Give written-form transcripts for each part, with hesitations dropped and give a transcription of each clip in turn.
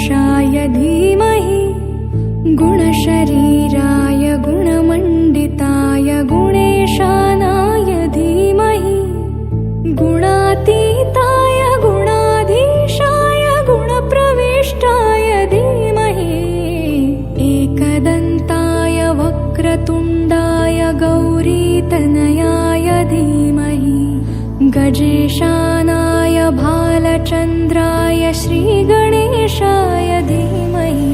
गणेशाय धीमहि गुणशरीराय गुणमण्डिताय गुणेशानाय धीमहि गुणातीताय गुणाधीशाय गुणप्रविष्टाय धीमहि एकदन्ताय वक्रतुण्डाय गौरीतनयाय धीमहि गजेशानाय भालचन्द्राय श्रीगणेशाय धीमहि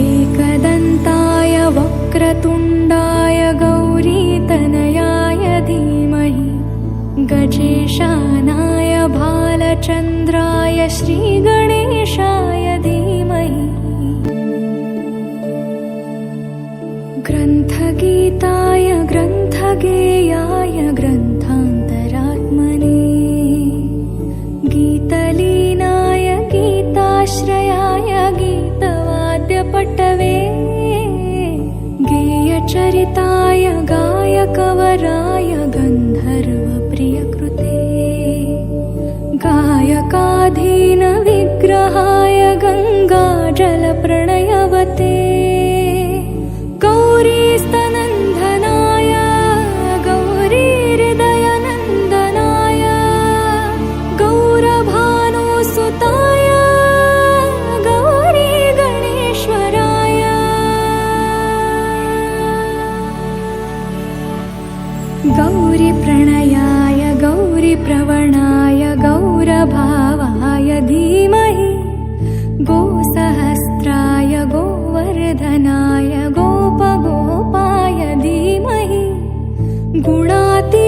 एकदन्ताय वक्रतुण्डाय गौरीतनयाय धीमहि गजेशानाय भालचन्द्राय श्रीगणेशाय धीमहि ग्रन्थगीताय ग्रन्थगेयाय ग्रन्थान्तरात्मने गीतलीनाय गीताश्रयाय गीतवाद्यपटवे गेयचरिताय गायकवराय गन्धर्वप्रियकृते गायकाधीनविग्रहाय गङ्गाजलप्रणयवते गौरीस्तनन्दनाय गौरीहृदयनन्दनाय गौरभानुसुताय गौरीगणेश्वराय गौरीप्रणयाय गौरीप्रवणाय गौरभावाय धीमहि गोसहस्राय गोवर्धनाय गोपगोपाय धीमहि गुणाति